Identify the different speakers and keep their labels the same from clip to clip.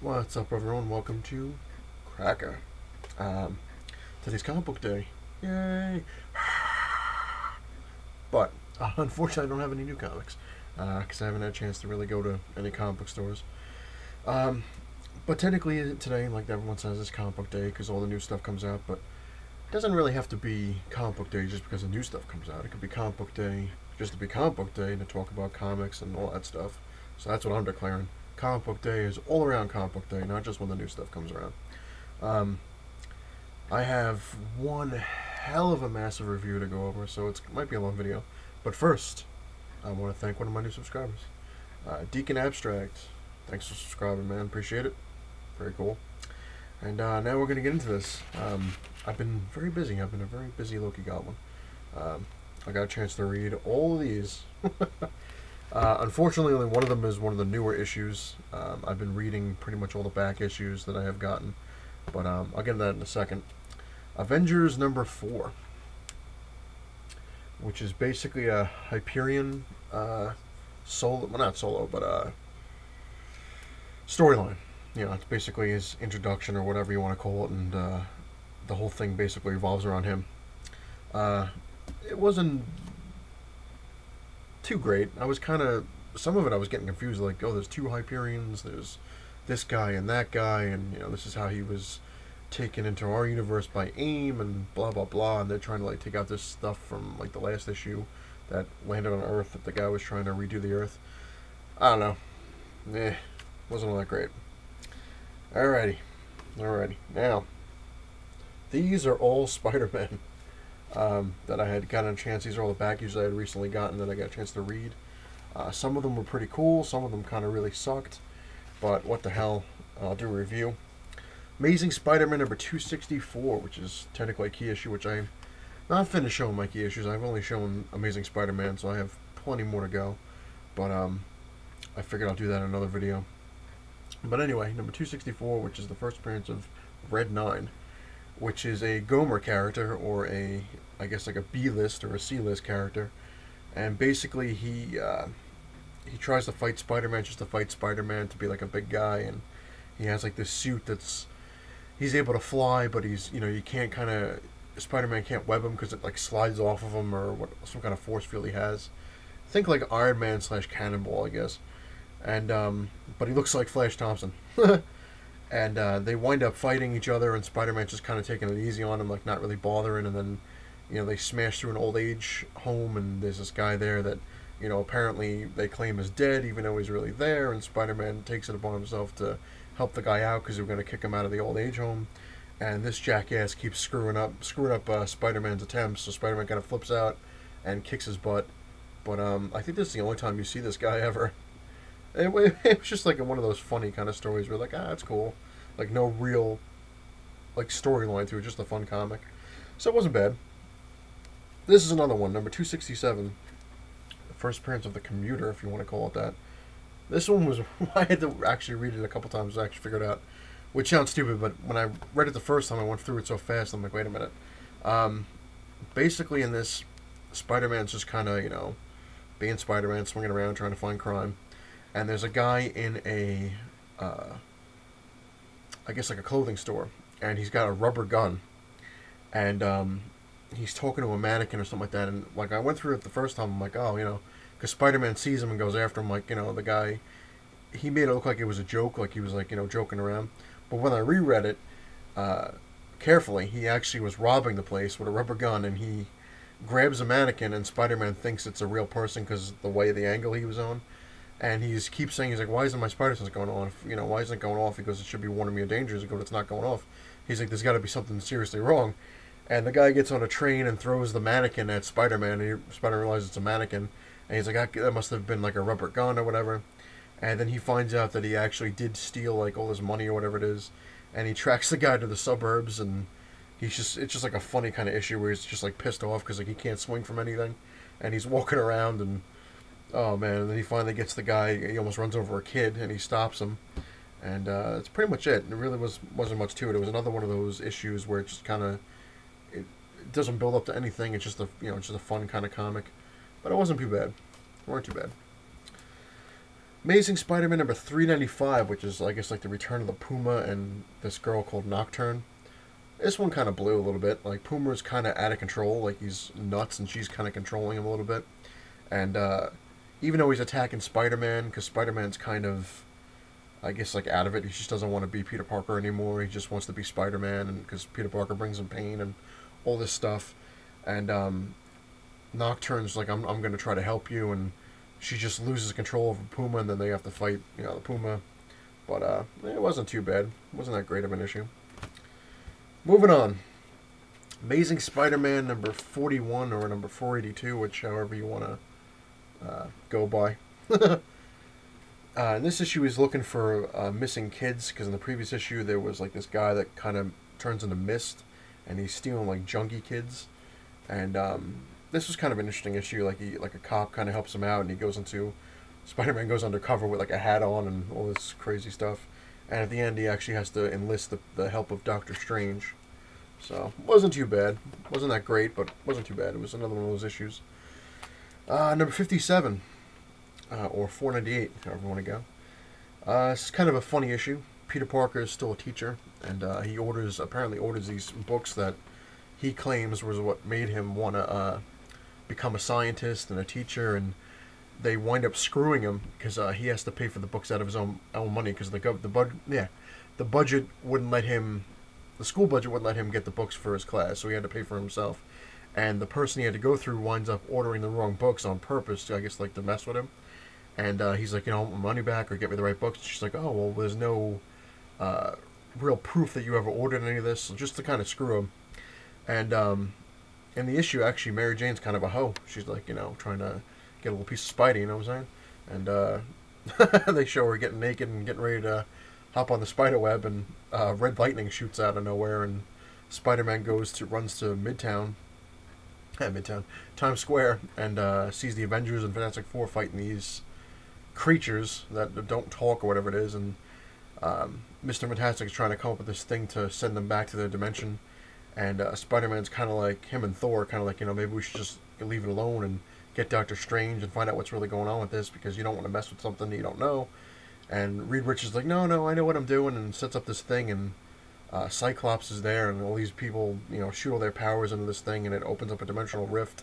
Speaker 1: What's up, everyone? Welcome to Cracka. Today's comic book day. Yay! But, unfortunately, I don't have any new comics. Because I haven't had a chance to really go to any comic book stores. But technically, today, like everyone says, is comic book day because all the new stuff comes out. But it doesn't really have to be comic book day just because the new stuff comes out. It could be comic book day just to be comic book day and to talk about comics and all that stuff. So that's what I'm declaring. Comic book day is all around comic book day, not just when the new stuff comes around. I have one hell of a massive review to go over, so it might be a long video. But first, I want to thank one of my new subscribers, Deacon Abstract. Thanks for subscribing, man. Appreciate it. Very cool. And now we're going to get into this. I've been very busy. I've been a very busy Loki Goblin. I got a chance to read all of these. Unfortunately, only one of them is one of the newer issues. I've been reading pretty much all the back issues that I have gotten, but I'll get into that in a second. Avengers number 4, which is basically a Hyperion solo, well, not solo, but storyline. You know, it's basically his introduction or whatever you want to call it, and the whole thing basically revolves around him. It wasn't too great. I was kind of, some of it I was getting confused, like, oh, there's two Hyperions, there's this guy and that guy, and, you know, this is how he was taken into our universe by AIM, and blah, blah, blah, and they're trying to, like, take out this stuff from, like, the last issue that landed on Earth, that the guy was trying to redo the Earth. I don't know. Wasn't all that great. Alrighty. Now, these are all Spider-Man. That I had gotten a chance. These are all the back issues I had recently gotten that I got a chance to read. Some of them were pretty cool. Some of them kind of really sucked. But what the hell? I'll do a review. Amazing Spider-Man number 264, which is technically a key issue, which I've not finished showing my key issues. I've only shown Amazing Spider-Man, so I have plenty more to go. But I figured I'll do that in another video. But anyway, number 264, which is the first appearance of Red 9, which is a Gomer character, or a, I guess, like a B-list or a C-list character. And basically he tries to fight Spider-Man just to fight Spider-Man, to be like a big guy, and he has like this suit that's, he's able to fly, but he's, you know, you can't kind of, Spider-Man can't web him because it like slides off of him, or what, some kind of force field he has. Think like Iron Man / Cannonball, I guess. And but he looks like Flash Thompson. And they wind up fighting each other, and Spider-Man's just kind of taking it easy on him, like not really bothering, and then, you know, they smash through an old age home, and there's this guy there that, you know, apparently they claim is dead, even though he's really there, and Spider-Man takes it upon himself to help the guy out, because they were going to kick him out of the old age home, and this jackass keeps screwing up Spider-Man's attempts, so Spider-Man kind of flips out and kicks his butt. But I think this is the only time you see this guy ever. It was just like one of those funny kind of stories where, like, that's cool. Like, no real, like, storyline to it, just a fun comic. So it wasn't bad. This is another one, number 267. The first appearance of the Commuter, if you want to call it that. This one was, I had to actually read it a couple times to actually figure it out. Which sounds stupid, but when I read it the first time, I went through it so fast, I'm like, wait a minute. Basically in this, Spider-Man's just kind of, you know, being Spider-Man, swinging around, trying to find crime. And there's a guy in a, I guess like a clothing store, and he's got a rubber gun, and he's talking to a mannequin or something like that, and like I went through it the first time, I'm like, oh, you know, because Spider-Man sees him and goes after him, like, you know, the guy, he made it look like it was a joke, like he was, like, you know, joking around, but when I reread it carefully, he actually was robbing the place with a rubber gun, and he grabs a mannequin, and Spider-Man thinks it's a real person because the way the angle he was on. And he keeps saying, he's like, why isn't my spider sense going off? You know, why isn't it going off? He goes, it should be warning me of dangers. He goes, it's not going off. He's like, there's got to be something seriously wrong. And the guy gets on a train and throws the mannequin at Spider-Man. And Spider-Man realizes it's a mannequin. And he's like, that must have been like a rubber gun or whatever. And then he finds out that he actually did steal like all his money or whatever it is. And he tracks the guy to the suburbs. And it's just like a funny kind of issue where he's just like pissed off because like he can't swing from anything. And he's walking around and, oh man, and then he finally gets the guy, he almost runs over a kid, and he stops him. And that's pretty much it. It really wasn't much to it. It was another one of those issues where it just kind of, it doesn't build up to anything. It's just a, you know, it's just a fun kind of comic. But it wasn't too bad. It weren't too bad. Amazing Spider-Man number 395, which is, I guess, like the return of the Puma and this girl called Nocturne. This one kind of blew a little bit. Like, Puma's kind of out of control. Like, he's nuts, and she's kind of controlling him a little bit. And even though he's attacking Spider-Man, because Spider-Man's kind of, I guess, like, out of it. He just doesn't want to be Peter Parker anymore. He just wants to be Spider-Man, and because Peter Parker brings him pain and all this stuff. And Nocturne's like, I'm going to try to help you, and she just loses control over Puma, and then they have to fight, the Puma. But it wasn't too bad. It wasn't that great of an issue. Moving on. Amazing Spider-Man number 41 or number 482, which however you want to go by. In this issue, he's looking for missing kids, because in the previous issue, there was like this guy that kind of turns into mist, and he's stealing like junkie kids. And this was kind of an interesting issue. Like a cop kind of helps him out, and he goes into Spider-Man goes undercover with like a hat on and all this crazy stuff. And at the end, he actually has to enlist the help of Doctor Strange. So, wasn't too bad. Wasn't that great, but wasn't too bad. It was another one of those issues. Number 57, or 498, however you want to go. This is kind of a funny issue. Peter Parker is still a teacher, and he apparently orders these books that he claims was what made him want to become a scientist and a teacher, and they wind up screwing him because he has to pay for the books out of his own money because the budget wouldn't let him, the school budget wouldn't let him get the books for his class, so he had to pay for himself. And the person he had to go through winds up ordering the wrong books on purpose, I guess, like to mess with him. And he's like, I want my money back or get me the right books. And she's like, oh, well, there's no real proof that you ever ordered any of this, so just to kind of screw him. And in the issue, actually, Mary Jane's kind of a hoe. She's like, trying to get a little piece of Spidey, you know what I'm saying? And they show her getting naked and getting ready to hop on the spider web, and red lightning shoots out of nowhere, and Spider-Man runs to Times Square, and sees the Avengers and Fantastic Four fighting these creatures that don't talk or whatever it is, and Mr. Fantastic is trying to come up with this thing to send them back to their dimension, and Spider-Man's kind of like him and Thor, kind of like, maybe we should just leave it alone and get Doctor Strange and find out what's really going on with this, because you don't want to mess with something that you don't know. And Reed Richards is like, no, I know what I'm doing, and sets up this thing, and Cyclops is there, and all these people, shoot all their powers into this thing, and it opens up a dimensional rift.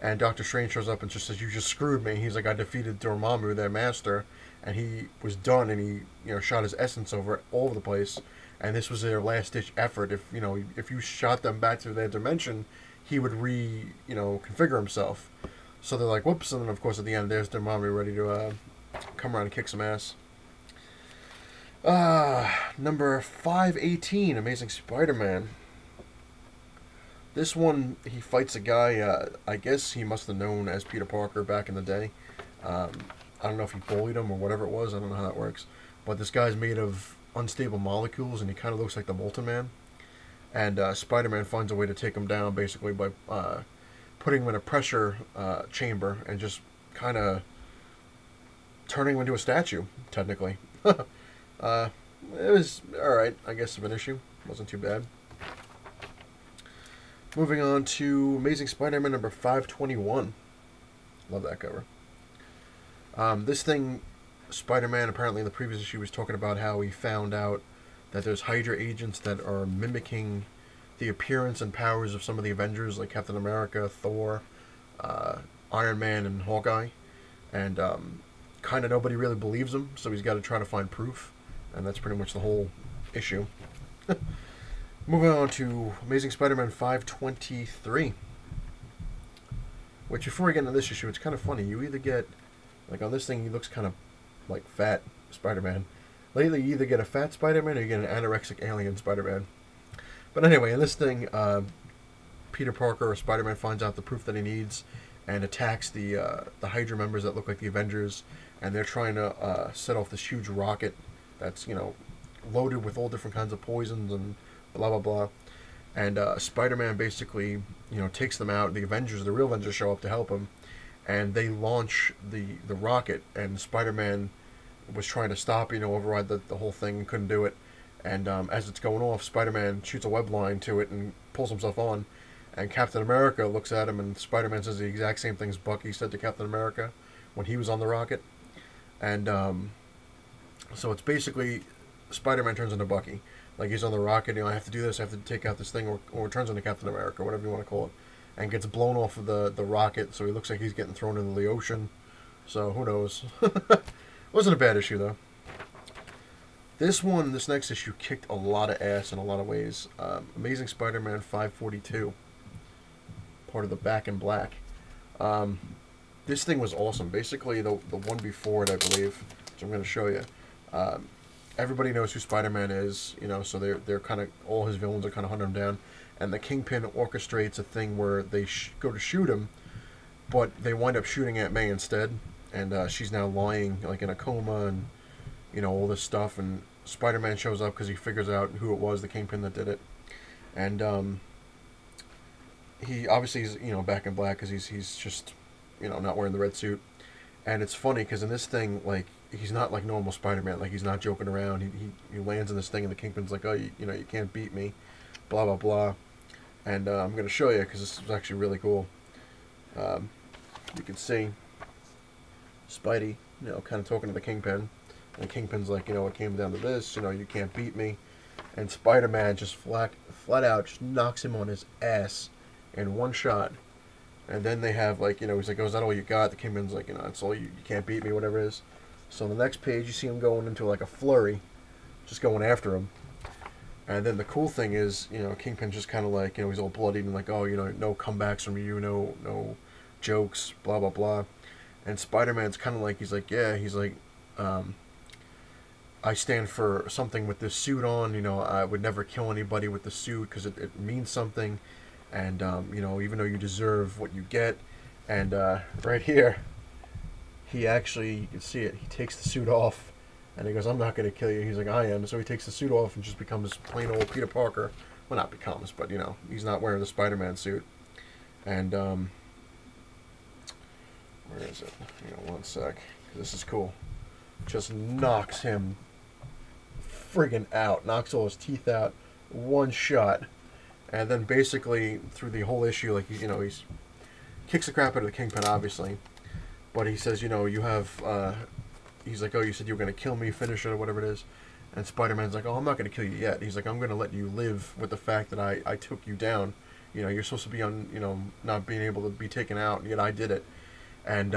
Speaker 1: And Doctor Strange shows up and just says, you just screwed me. He's like, I defeated Dormammu, their master, and he was done, and he, shot his essence over all over the place. And this was their last-ditch effort. If you shot them back to their dimension, he would configure himself. So they're like, whoops, and then of course at the end there's Dormammu ready to come around and kick some ass. Number 518, Amazing Spider-Man. This one, he fights a guy, I guess he must have known as Peter Parker back in the day. I don't know if he bullied him or whatever it was, I don't know how that works. But this guy's made of unstable molecules, and he kind of looks like the Molten Man. And Spider-Man finds a way to take him down, basically, by putting him in a pressure chamber and just kind of turning him into a statue, technically. It was alright, I guess, of an issue. Wasn't too bad. Moving on to Amazing Spider-Man number 521. Love that cover. This thing, Spider-Man, apparently in the previous issue, was talking about how he found out that there's Hydra agents that are mimicking the appearance and powers of some of the Avengers, like Captain America, Thor, Iron Man, and Hawkeye. And kind of nobody really believes him, so he's got to try to find proof. And that's pretty much the whole issue. Moving on to Amazing Spider-Man 523. Which, before we get into this issue, it's kind of funny. You either get, like on this thing, he looks kind of like fat Spider-Man. Lately, you either get a fat Spider-Man or you get an anorexic alien Spider-Man. But anyway, in this thing, Peter Parker or Spider-Man finds out the proof that he needs and attacks the Hydra members that look like the Avengers, and they're trying to set off this huge rocket that's, loaded with all different kinds of poisons and blah, blah, blah. And Spider-Man basically, takes them out. The Avengers, the real Avengers, show up to help him, and they launch the rocket, and Spider-Man was trying to stop, override the whole thing, and couldn't do it. And as it's going off, Spider-Man shoots a web line to it and pulls himself on. And Captain America looks at him, and Spider-Man says the exact same things Bucky said to Captain America when he was on the rocket. And so it's basically Spider-Man turns into Bucky. Like he's on the rocket, I have to do this, I have to take out this thing, or turns into Captain America, whatever you want to call it, and gets blown off of the rocket, so he looks like he's getting thrown into the ocean. So who knows? Wasn't a bad issue though. This next issue kicked a lot of ass in a lot of ways. Amazing Spider-Man 542, part of the Back in Black. This thing was awesome. Basically, the one before it, I believe, which I'm going to show you. Everybody knows who Spider-Man is, so they're kind of, all his villains are kind of hunting him down, and the Kingpin orchestrates a thing where they go to shoot him, but they wind up shooting Aunt May instead, and she's now lying like in a coma, and all this stuff, and Spider-Man shows up because he figures out who it was, the Kingpin that did it, and he obviously is Back in Black because he's just not wearing the red suit, and it's funny because in this thing, like, he's not like normal Spider-Man, like he's not joking around. He lands in this thing and the Kingpin's like, oh, you can't beat me, blah blah blah, and I'm gonna show you because this is actually really cool. You can see Spidey, kind of talking to the Kingpin. And the Kingpin's like, it came down to this, you can't beat me. And Spider-Man just flat out just knocks him on his ass in one shot. And then they have, like, he's like, oh, is that all you got? The Kingpin's like, that's all you can't beat me, whatever it is. So on the next page, you see him going into, like, a flurry, just going after him. And then the cool thing is, Kingpin's just kind of like, he's all bloodied and like, oh, no comebacks from you, no jokes, blah, blah, blah. And Spider-Man's kind of like, he's like, I stand for something with this suit on, I would never kill anybody with the suit because it means something, and, even though you deserve what you get, and right here, he actually, you can see it, he takes the suit off, and he goes, I'm not going to kill you, he's like, I am, so he takes the suit off and just becomes plain old Peter Parker, well, not becomes, but, he's not wearing the Spider-Man suit, and, where is it, one sec, this is cool, just knocks him friggin' out, knocks all his teeth out, one shot, and then basically through the whole issue, like, he's kicks the crap out of the Kingpin, obviously, but he says, you have, he's like, oh, you said you were going to kill me, finish it, or whatever it is, and Spider-Man's like, oh, I'm not going to kill you yet, he's like, I'm going to let you live with the fact that I took you down, you're supposed to be on, not being able to be taken out, yet I did it, and,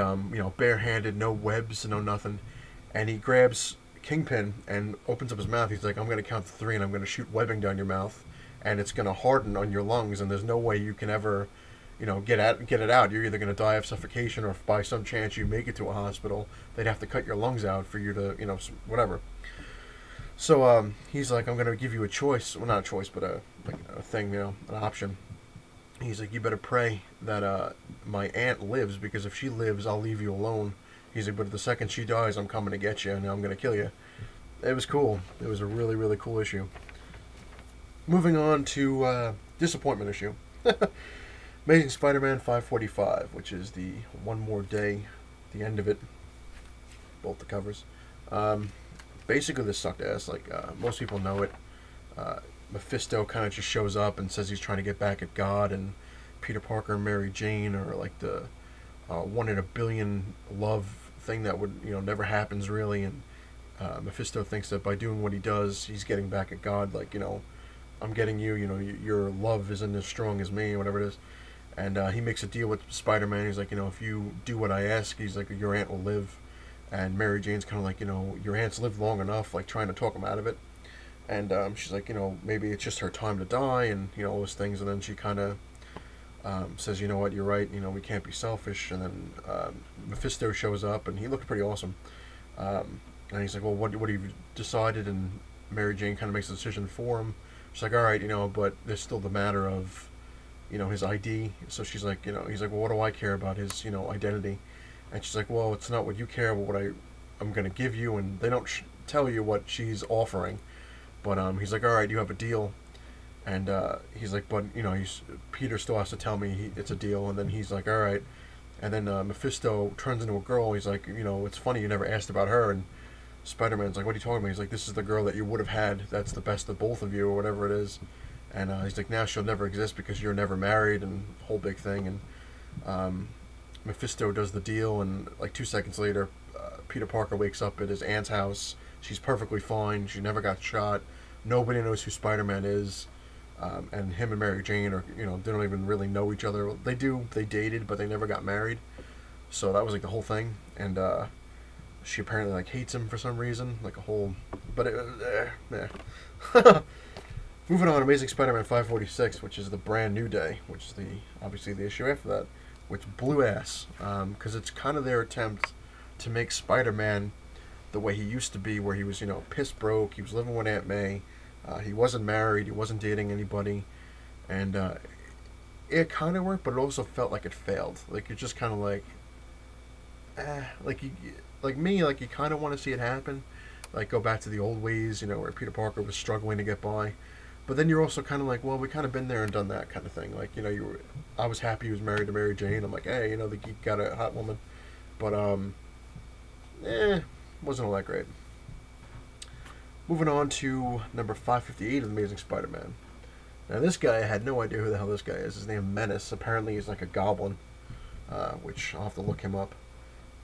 Speaker 1: barehanded, no webs, no nothing, and he grabs Kingpin and opens up his mouth. He's like, I'm going to count to 3 and I'm going to shoot webbing down your mouth, and it's going to harden on your lungs, and there's no way you can ever, get it out. You're either going to die of suffocation, or if by some chance you make it to a hospital, they'd have to cut your lungs out for you to, whatever. So he's like, I'm going to give you a choice. Well, not a choice, but a thing, an option. He's like, you better pray that my aunt lives, because if she lives, I'll leave you alone. He's like, but the second she dies, I'm coming to get you, and I'm going to kill you. It was cool. It was a really, really cool issue. Moving on to disappointment issue. Amazing Spider-Man 545, which is the One More Day, the end of it. Both the covers. Basically, this sucked ass. Like, most people know it. Mephisto kind of just shows up and says he's trying to get back at God, and Peter Parker and Mary Jane are like the 1 in a billion love thing that would, never happens really, and Mephisto thinks that by doing what he does, he's getting back at God, like, I'm getting you, your love isn't as strong as me, whatever it is, and he makes a deal with Spider-Man. He's like, if you do what I ask, he's like, your aunt will live, and Mary Jane's kind of like, your aunt's lived long enough, like, trying to talk him out of it, and she's like, maybe it's just her time to die, and, all those things, and then she kind of says, you know what, you're right, we can't be selfish, and then Mephisto shows up, and he looked pretty awesome, and he's like, well, what have you decided, and Mary Jane kind of makes a decision for him. She's like, all right, but there's still the matter of, his ID, so she's like, he's like, well, what do I care about his, identity, and she's like, well, it's not what you care about, what I'm going to give you, and they don't tell you what she's offering, but he's like, all right, you have a deal. And he's like, but, Peter still has to tell me it's a deal. And then he's like, all right. And then Mephisto turns into a girl. He's like, it's funny you never asked about her. And Spider-Man's like, what are you talking about? He's like, this is the girl that you would have had. That's the best of both of you, or whatever it is. And he's like, now she'll never exist because you're never married, and whole big thing. And Mephisto does the deal, and like 2 seconds later, Peter Parker wakes up at his aunt's house. She's perfectly fine. She never got shot. Nobody knows who Spider-Man is. And him and Mary Jane are, they don't even really know each other. They do. They dated, but they never got married. So that was like the whole thing. And she apparently like hates him for some reason, like a whole. But moving on, Amazing Spider-Man 546, which is the Brand New Day, which is obviously the issue after that, which blew ass because it's kind of their attempt to make Spider-Man the way he used to be, where he was piss broke, he was living with Aunt May, he wasn't married, he wasn't dating anybody, and it kind of worked, but it also felt like it failed. Like it's just kind of like, like you kind of want to see it happen, like go back to the old ways, where Peter Parker was struggling to get by. But then you're also kind of like, well, we kind of been there and done that kind of thing. Like, I was happy he was married to Mary Jane. I'm like, hey, the geek got a hot woman. But, wasn't all that great. Moving on to number 558 of Amazing Spider-Man. Now, this guy, I had no idea who the hell this guy is. His name is Menace. Apparently, he's like a goblin, which I'll have to look him up.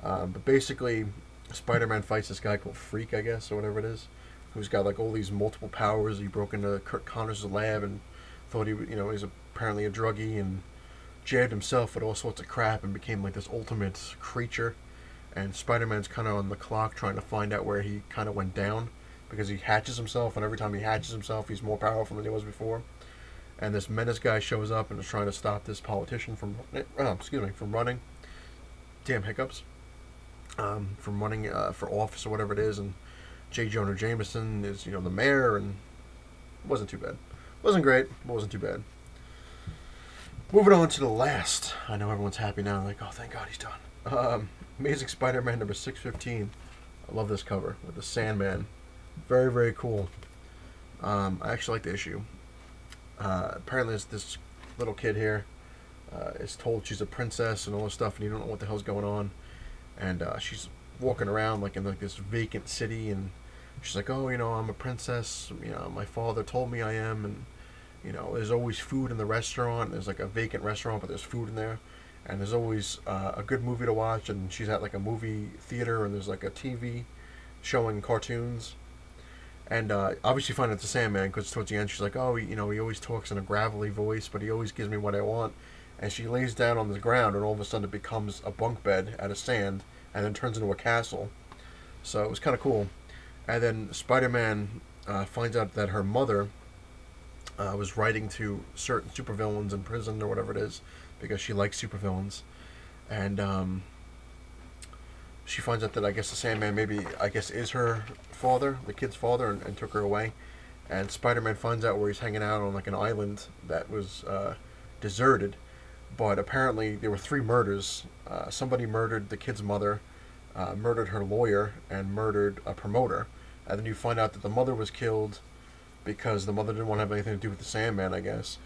Speaker 1: But basically, Spider-Man fights this guy called Freak, I guess, or whatever it is, who's got like all these multiple powers. He broke into Kurt Connors' lab and thought he's apparently a druggie and jabbed himself with all sorts of crap and became like this ultimate creature. And Spider-Man's kind of on the clock trying to find out where he kind of went down, because he hatches himself, and every time he hatches himself, he's more powerful than he was before. And this Menace guy shows up and is trying to stop this politician from running. Damn hiccups. From running for office or whatever it is, and J. Jonah Jameson is, the mayor, and it wasn't too bad. Wasn't great, but wasn't too bad. Moving on to the last. I know everyone's happy now. Like, oh, thank God he's done. Amazing Spider-Man number 615. I love this cover with the Sandman. Very, very cool. I actually like the issue. Apparently, this little kid here is told she's a princess and all this stuff, and you don't know what the hell's going on. And she's walking around like in like this vacant city, and she's like, oh, I'm a princess, my father told me I am, and there's always food in the restaurant. There's like a vacant restaurant, but there's food in there, and there's always a good movie to watch. And she's at like a movie theater, and there's like a TV showing cartoons. And obviously find out the Sandman, because towards the end she's like, oh, he always talks in a gravelly voice, but he always gives me what I want. And she lays down on the ground, and all of a sudden it becomes a bunk bed out of sand, and then turns into a castle. So it was kind of cool. And then Spider-Man finds out that her mother was writing to certain supervillains in prison or whatever it is, because she likes supervillains. And she finds out that I guess the Sandman is her father, the kid's father, and took her away. And Spider-Man finds out where he's hanging out on like an island that was deserted. But apparently there were 3 murders. Somebody murdered the kid's mother, murdered her lawyer, and murdered a promoter. And then you find out that the mother was killed because the mother didn't want to have anything to do with the Sandman, I guess.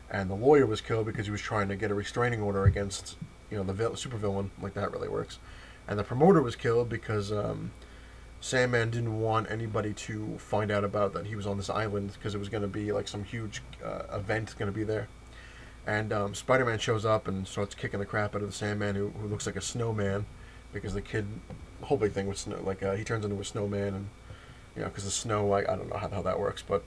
Speaker 1: And the lawyer was killed because he was trying to get a restraining order against, the supervillain. Like, that really works. And the promoter was killed because Sandman didn't want anybody to find out about that he was on this island, because it was going to be like some huge event going to be there. And Spider-Man shows up and starts kicking the crap out of the Sandman, who looks like a snowman, because the whole big thing with snow, like he turns into a snowman, and because the snow, I don't know how that works, but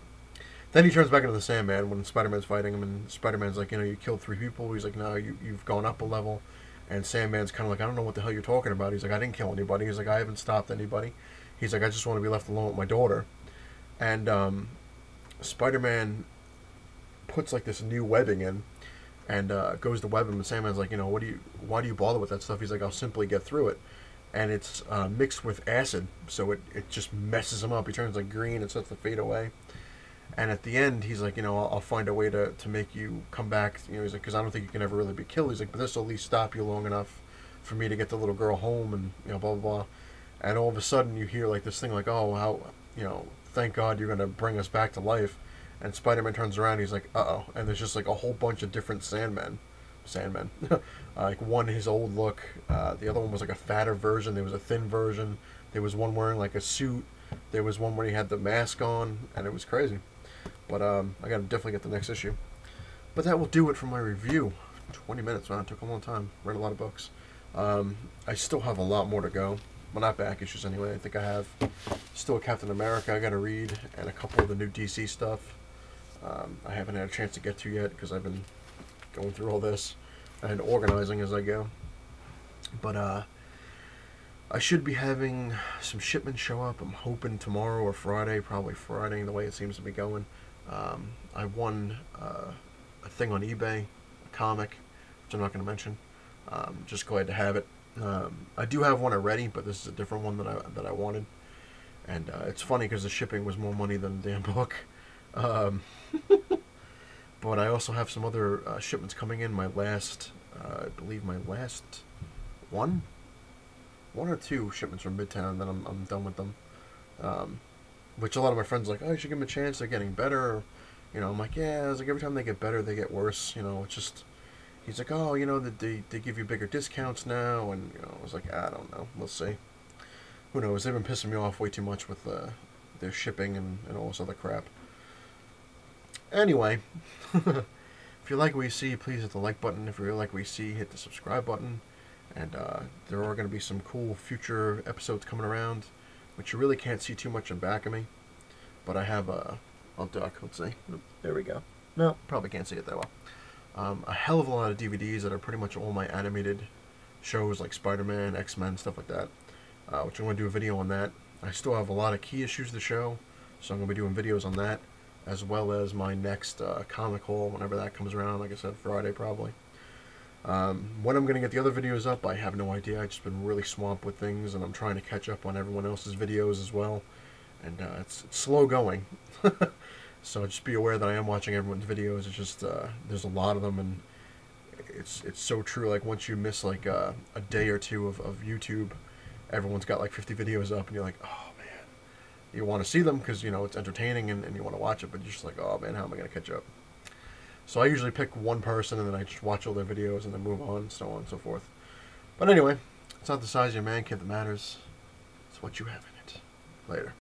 Speaker 1: then he turns back into the Sandman when Spider-Man's fighting him, and Spider-Man's like, you killed 3 people. He's like, no, you've gone up a level. And Sandman's kind of like, I don't know what the hell you're talking about. He's like, I didn't kill anybody. He's like, I haven't stopped anybody. He's like, I just want to be left alone with my daughter. And Spider-Man puts like this new webbing in, and goes to web him, and Sandman's like, why do you bother with that stuff? He's like, I'll simply get through it. And it's mixed with acid, so it just messes him up. He turns like green and starts to fade away. And at the end, he's like, I'll find a way to make you come back. He's like, because I don't think you can ever really be killed. He's like, but this will at least stop you long enough for me to get the little girl home, and blah, blah, blah. And all of a sudden, you hear like this thing like, oh, how, thank God you're going to bring us back to life. And Spider-Man turns around, he's like, uh-oh. And there's just like a whole bunch of different Sandmen. Like one, his old look. The other one was like a fatter version. There was a thin version. There was one wearing like a suit. There was one where he had the mask on, and it was crazy. But I gotta definitely get the next issue. But that will do it for my review. 20 minutes, man. It took a long time. Read a lot of books. I still have a lot more to go. well, not back issues anyway. I think I have still a Captain America I got to read, and a couple of the new DC stuff. I haven't had a chance to get to yet because I've been going through all this and organizing as I go. But I should be having some shipments show up. I'm hoping tomorrow or Friday, probably Friday, the way it seems to be going. I won a thing on eBay, a comic, which I'm not going to mention. Just glad to have it. I do have one already, but this is a different one that I wanted. And it's funny because the shipping was more money than the damn book. But I also have some other shipments coming in. My last, I believe my last one or two shipments from Midtown, then I'm done with them. Which a lot of my friends are like, oh, you should give them a chance. They're getting better. You know, I'm like, yeah. I was like, every time they get better, they get worse. You know, it's just. He's like, oh, you know, they give you bigger discounts now, and you know, I was like, I don't know. We'll see. Who knows? They've been pissing me off way too much with their shipping and all this other crap. Anyway, if you like what you see, please hit the like button. If you really like what you see, hit the subscribe button. And there are going to be some cool future episodes coming around, which you really can't see too much in back of me. But I have I'll duck. Let's see. There we go. No, probably can't see it that well. A hell of a lot of DVDs that are pretty much all my animated shows like Spider-Man, X-Men, stuff like that. Which I'm going to do a video on that. I still have a lot of key issues to show, so I'm going to be doing videos on that, as well as my next comic haul whenever that comes around. Like I said, Friday probably. When I'm going to get the other videos up, I have no idea. I've just been really swamped with things, and I'm trying to catch up on everyone else's videos as well. And it's slow going. So just be aware that I am watching everyone's videos. It's just, there's a lot of them, and it's so true. Like, once you miss, like, a day or two of YouTube, everyone's got, like, 50 videos up, and you're like, oh, man. You want to see them because, you know, it's entertaining, and you want to watch it, but you're just like, oh, man, how am I going to catch up? So I usually pick one person, and then I just watch all their videos, and then move on, so on and so forth. But anyway, it's not the size of your man cave that matters. It's what you have in it. Later.